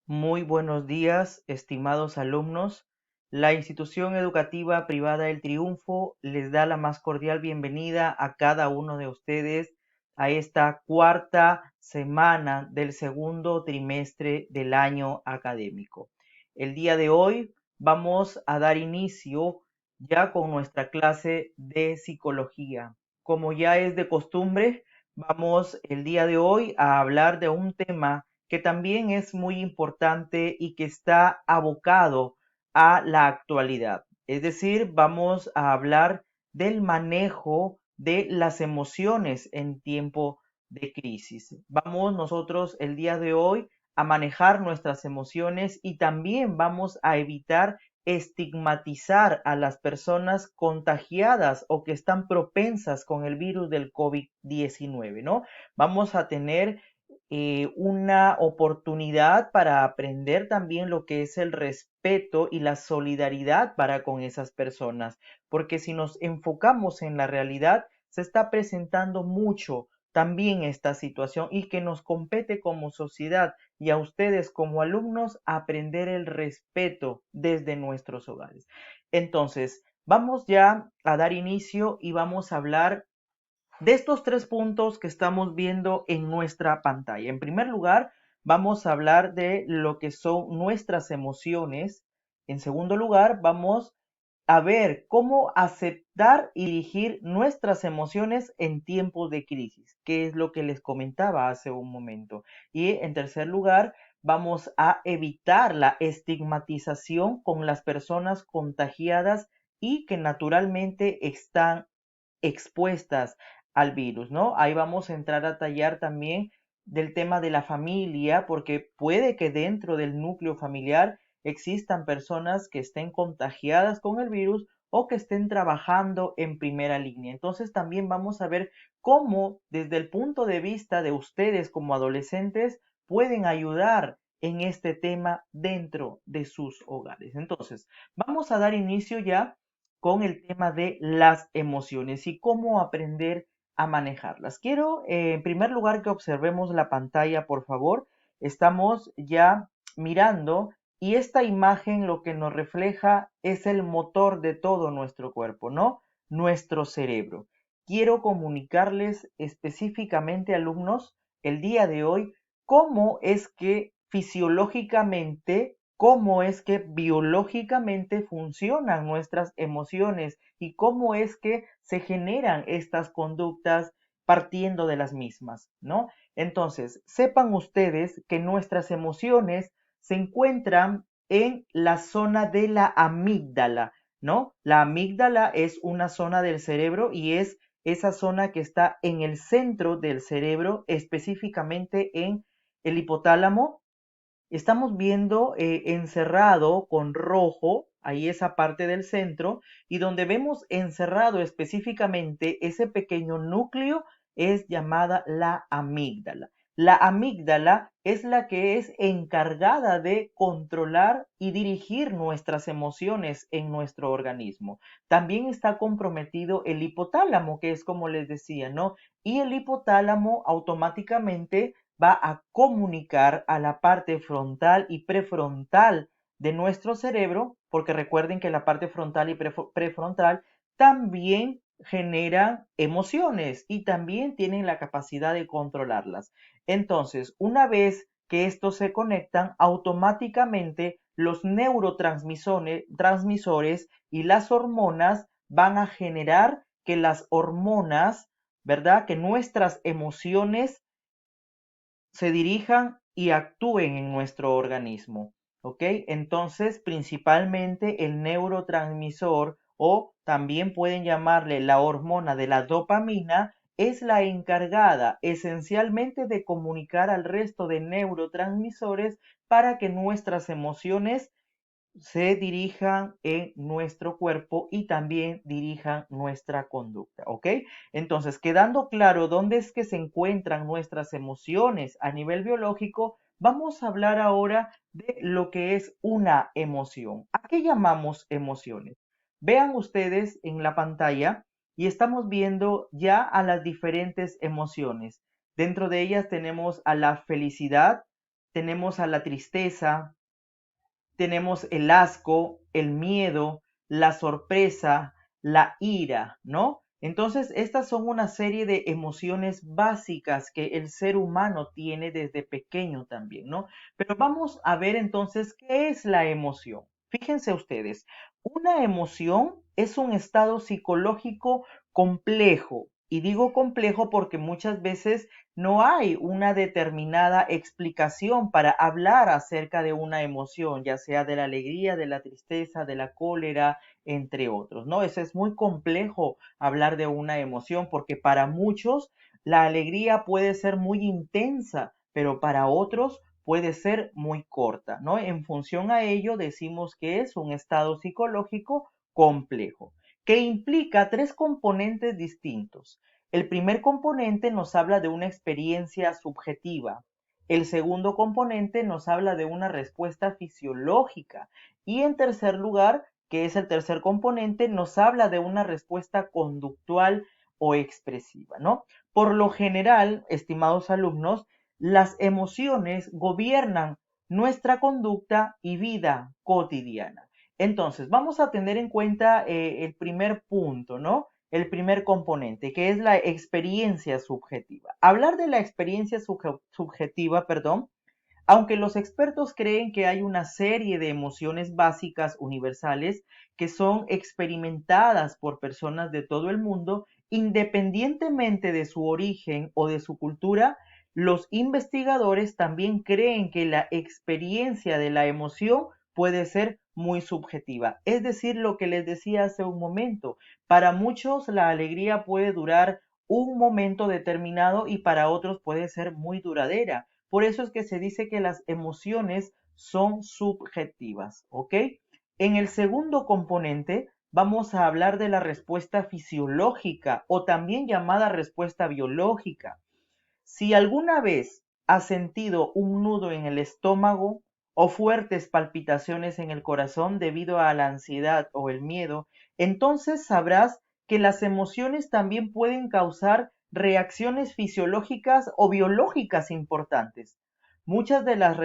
Muy buenos días, estimados alumnos. La institución educativa privada El Triunfo les da la más cordial bienvenida a cada uno de ustedes a esta cuarta semana del segundo trimestre del año académico. El día de hoy vamos a dar inicio ya con nuestra clase de psicología. Como ya es de costumbre, vamos el día de hoy a hablar de un tema que también es muy importante y que está abocado a la actualidad. Es decir, vamos a hablar del manejo de las emociones en tiempo de crisis. Vamos nosotros el día de hoy a manejar nuestras emociones y también vamos a evitar estigmatizar a las personas contagiadas o que están propensas con el virus del COVID-19, ¿no? Vamos a tener una oportunidad para aprender también lo que es el respeto y la solidaridad para con esas personas, porque si nos enfocamos en la realidad, se está presentando mucho también esta situación y que nos compete como sociedad y a ustedes como alumnos aprender el respeto desde nuestros hogares. Entonces, vamos ya a dar inicio y vamos a hablar de estos tres puntos que estamos viendo en nuestra pantalla. En primer lugar, vamos a hablar de lo que son nuestras emociones. En segundo lugar, vamos a ver cómo aceptar y dirigir nuestras emociones en tiempos de crisis, que es lo que les comentaba hace un momento. Y en tercer lugar, vamos a evitar la estigmatización con las personas contagiadas y que naturalmente están expuestas al virus, ¿no? Ahí vamos a entrar a tallar también del tema de la familia, porque puede que dentro del núcleo familiar existan personas que estén contagiadas con el virus o que estén trabajando en primera línea. Entonces también vamos a ver cómo desde el punto de vista de ustedes como adolescentes pueden ayudar en este tema dentro de sus hogares. Entonces, vamos a dar inicio ya con el tema de las emociones y cómo aprender a manejarlas. Quiero, en primer lugar, que observemos la pantalla, por favor. Estamos ya mirando y esta imagen lo que nos refleja es el motor de todo nuestro cuerpo, ¿no? Nuestro cerebro. Quiero comunicarles específicamente, alumnos, el día de hoy, cómo es que fisiológicamente, cómo es que biológicamente funcionan nuestras emociones y cómo es que se generan estas conductas partiendo de las mismas, ¿no? Entonces, sepan ustedes que nuestras emociones se encuentran en la zona de la amígdala, ¿no? La amígdala es una zona del cerebro y es esa zona que está en el centro del cerebro, específicamente en el hipotálamo. Estamos viendo encerrado con rojo, ahí esa parte del centro, y donde vemos encerrado específicamente ese pequeño núcleo es llamada la amígdala. La amígdala es la que es encargada de controlar y dirigir nuestras emociones en nuestro organismo. También está comprometido el hipotálamo, que es como les decía, ¿no? Y el hipotálamo automáticamente va a comunicar a la parte frontal y prefrontal de nuestro cerebro, porque recuerden que la parte frontal y prefrontal también generan emociones y también tienen la capacidad de controlarlas. Entonces, una vez que estos se conectan, automáticamente los neurotransmisores y las hormonas van a generar que las hormonas, ¿verdad? Que nuestras emociones se dirijan y actúen en nuestro organismo. ¿Ok? Entonces, principalmente el neurotransmisor o también pueden llamarle la hormona de la dopamina es la encargada esencialmente de comunicar al resto de neurotransmisores para que nuestras emociones se dirijan en nuestro cuerpo y también dirijan nuestra conducta, ¿ok? Entonces, quedando claro dónde es que se encuentran nuestras emociones a nivel biológico, vamos a hablar ahora de lo que es una emoción. ¿A qué llamamos emociones? Vean ustedes en la pantalla y estamos viendo ya a las diferentes emociones. Dentro de ellas tenemos a la felicidad, tenemos a la tristeza, tenemos el asco, el miedo, la sorpresa, la ira, ¿no? Entonces, estas son una serie de emociones básicas que el ser humano tiene desde pequeño también, ¿no? Pero vamos a ver entonces qué es la emoción. Fíjense ustedes, una emoción es un estado psicológico complejo. Y digo complejo porque muchas veces no hay una determinada explicación para hablar acerca de una emoción, ya sea de la alegría, de la tristeza, de la cólera, entre otros, ¿no? Eso es muy complejo hablar de una emoción porque para muchos la alegría puede ser muy intensa, pero para otros puede ser muy corta, ¿no? En función a ello decimos que es un estado psicológico complejo, que implica tres componentes distintos. El primer componente nos habla de una experiencia subjetiva. El segundo componente nos habla de una respuesta fisiológica. Y en tercer lugar, que es el tercer componente, nos habla de una respuesta conductual o expresiva, ¿no? Por lo general, estimados alumnos, las emociones gobiernan nuestra conducta y vida cotidiana. Entonces, vamos a tener en cuenta el primer punto, ¿no? El primer componente, que es la experiencia subjetiva. Hablar de la experiencia subjetiva, perdón, aunque los expertos creen que hay una serie de emociones básicas universales que son experimentadas por personas de todo el mundo, independientemente de su origen o de su cultura, los investigadores también creen que la experiencia de la emoción puede ser muy subjetiva. Es decir, lo que les decía hace un momento, para muchos la alegría puede durar un momento determinado y para otros puede ser muy duradera. Por eso es que se dice que las emociones son subjetivas, ¿ok? En el segundo componente vamos a hablar de la respuesta fisiológica o también llamada respuesta biológica. Si alguna vez has sentido un nudo en el estómago o fuertes palpitaciones en el corazón debido a la ansiedad o el miedo, entonces sabrás que las emociones también pueden causar reacciones fisiológicas o biológicas importantes. Muchas de las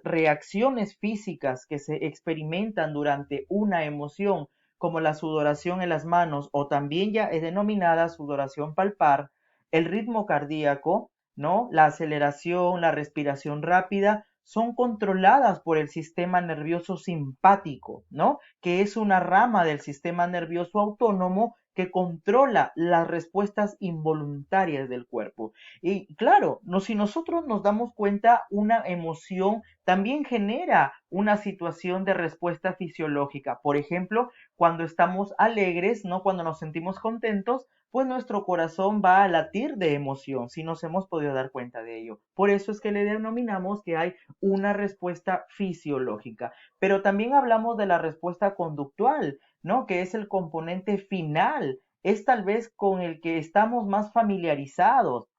reacciones físicas que se experimentan durante una emoción, como la sudoración en las manos o también ya es denominada sudoración palpar, el ritmo cardíaco, ¿no? La aceleración, la respiración rápida, son controladas por el sistema nervioso simpático, ¿no? Que es una rama del sistema nervioso autónomo que controla las respuestas involuntarias del cuerpo. Y claro, si nosotros nos damos cuenta, una emoción también genera una situación de respuesta fisiológica. Por ejemplo, cuando estamos alegres, ¿no? Cuando nos sentimos contentos, pues nuestro corazón va a latir de emoción, si nos hemos podido dar cuenta de ello. Por eso es que le denominamos que hay una respuesta fisiológica. Pero también hablamos de la respuesta conductual, ¿no? Que es el componente final, es tal vez con el que estamos más familiarizados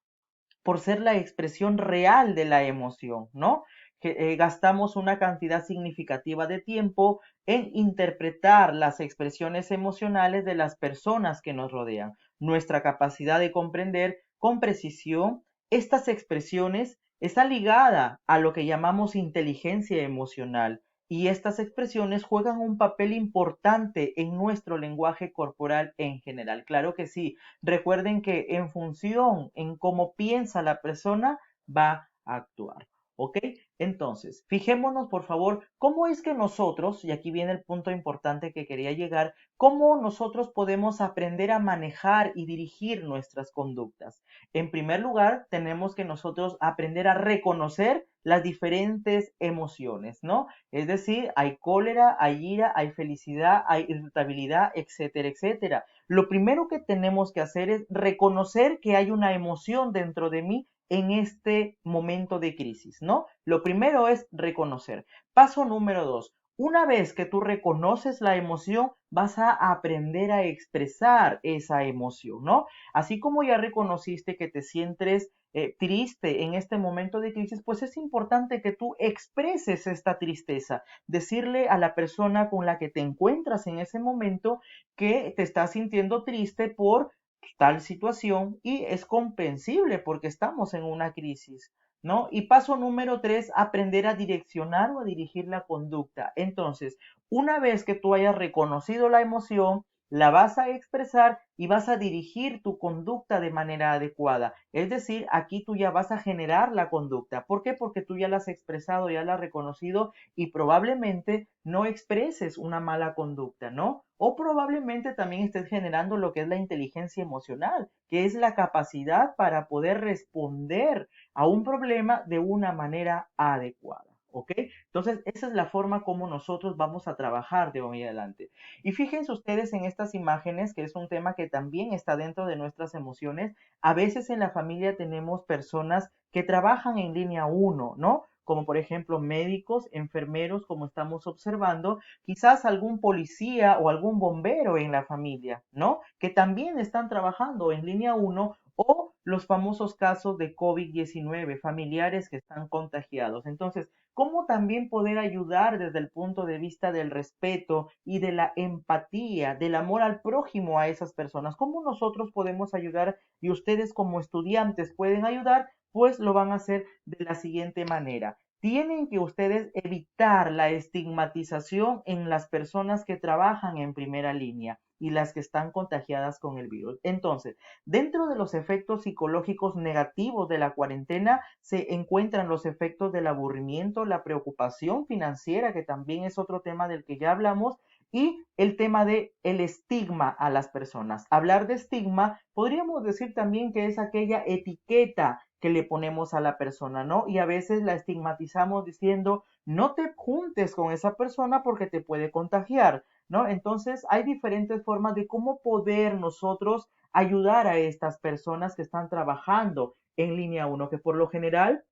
por ser la expresión real de la emoción, ¿no? Que gastamos una cantidad significativa de tiempo en interpretar las expresiones emocionales de las personas que nos rodean. Nuestra capacidad de comprender con precisión estas expresiones está ligada a lo que llamamos inteligencia emocional, y estas expresiones juegan un papel importante en nuestro lenguaje corporal en general. Claro que sí. Recuerden que en función en cómo piensa la persona va a actuar. ¿Ok? Entonces, fijémonos por favor cómo es que nosotros, y aquí viene el punto importante que quería llegar, cómo nosotros podemos aprender a manejar y dirigir nuestras conductas. En primer lugar, tenemos que nosotros aprender a reconocer las diferentes emociones, ¿no? Es decir, hay cólera, hay ira, hay felicidad, hay irritabilidad, etcétera, etcétera. Lo primero que tenemos que hacer es reconocer que hay una emoción dentro de mí en este momento de crisis, ¿no? Lo primero es reconocer. Paso número 2. Una vez que tú reconoces la emoción, vas a aprender a expresar esa emoción, ¿no? Así como ya reconociste que te sientes triste en este momento de crisis, pues es importante que tú expreses esta tristeza, decirle a la persona con la que te encuentras en ese momento que te estás sintiendo triste por tal situación y es comprensible porque estamos en una crisis. ¿no? Y paso número 3, aprender a direccionar o a dirigir la conducta. Entonces, una vez que tú hayas reconocido la emoción, la vas a expresar y vas a dirigir tu conducta de manera adecuada. Es decir, aquí tú ya vas a generar la conducta. ¿Por qué? Porque tú ya la has expresado, ya la has reconocido y probablemente no expreses una mala conducta, ¿no? O probablemente también estés generando lo que es la inteligencia emocional, que es la capacidad para poder responder a un problema de una manera adecuada. ¿Ok? Entonces, esa es la forma como nosotros vamos a trabajar de hoy en adelante. Y fíjense ustedes en estas imágenes, que es un tema que también está dentro de nuestras emociones. A veces en la familia tenemos personas que trabajan en línea 1, ¿no? Como por ejemplo médicos, enfermeros, como estamos observando, quizás algún policía o algún bombero en la familia, ¿no? Que también están trabajando en línea 1 o los famosos casos de COVID-19, familiares que están contagiados. Entonces, ¿cómo también poder ayudar desde el punto de vista del respeto y de la empatía, del amor al prójimo a esas personas? ¿Cómo nosotros podemos ayudar y ustedes como estudiantes pueden ayudar? Pues lo van a hacer de la siguiente manera. Tienen que ustedes evitar la estigmatización en las personas que trabajan en primera línea y las que están contagiadas con el virus. Entonces, dentro de los efectos psicológicos negativos de la cuarentena se encuentran los efectos del aburrimiento, la preocupación financiera, que también es otro tema del que ya hablamos, y el tema de el estigma a las personas. Hablar de estigma, podríamos decir también que es aquella etiqueta que le ponemos a la persona, ¿no? Y a veces la estigmatizamos diciendo, no te juntes con esa persona porque te puede contagiar, ¿no? Entonces, hay diferentes formas de cómo poder nosotros ayudar a estas personas que están trabajando en línea 1, que por lo general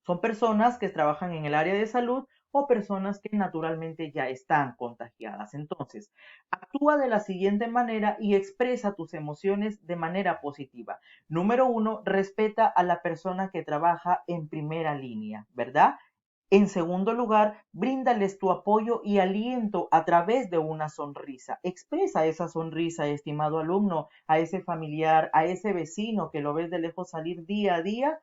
son personas que trabajan en el área de salud o personas que naturalmente ya están contagiadas. Entonces, actúa de la siguiente manera y expresa tus emociones de manera positiva. Número 1, respeta a la persona que trabaja en primera línea, ¿verdad? En segundo lugar, bríndales tu apoyo y aliento a través de una sonrisa. Expresa esa sonrisa, estimado alumno, a ese familiar, a ese vecino que lo ves de lejos salir día a día,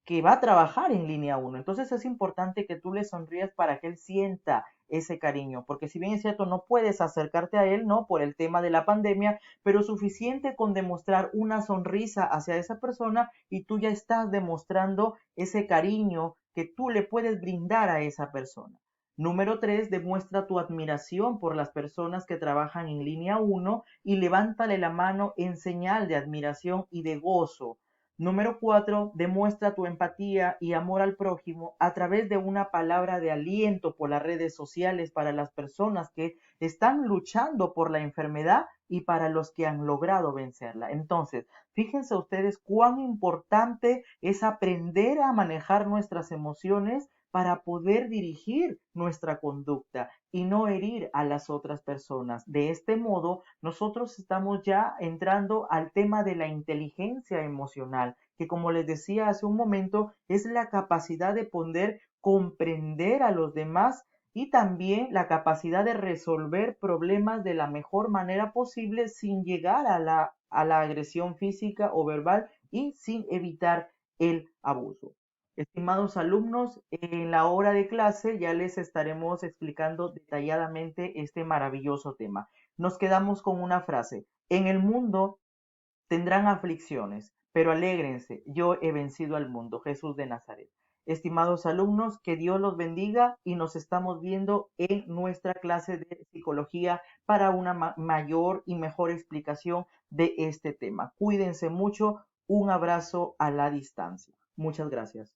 que va a trabajar en línea 1. Entonces es importante que tú le sonrías para que él sienta ese cariño, porque si bien es cierto, no puedes acercarte a él, ¿no? Por el tema de la pandemia, pero suficiente con demostrar una sonrisa hacia esa persona y tú ya estás demostrando ese cariño que tú le puedes brindar a esa persona. Número 3, demuestra tu admiración por las personas que trabajan en línea 1 y levántale la mano en señal de admiración y de gozo. Número 4, demuestra tu empatía y amor al prójimo a través de una palabra de aliento por las redes sociales para las personas que están luchando por la enfermedad y para los que han logrado vencerla. Entonces, fíjense ustedes cuán importante es aprender a manejar nuestras emociones para poder dirigir nuestra conducta y no herir a las otras personas. De este modo, nosotros estamos ya entrando al tema de la inteligencia emocional, que como les decía hace un momento, es la capacidad de poder comprender a los demás y también la capacidad de resolver problemas de la mejor manera posible sin llegar a la agresión física o verbal y sin evitar el abuso. Estimados alumnos, en la hora de clase ya les estaremos explicando detalladamente este maravilloso tema. Nos quedamos con una frase. En el mundo tendrán aflicciones, pero alégrense, yo he vencido al mundo. Jesús de Nazaret. Estimados alumnos, que Dios los bendiga y nos estamos viendo en nuestra clase de psicología para una mayor y mejor explicación de este tema. Cuídense mucho. Un abrazo a la distancia. Muchas gracias.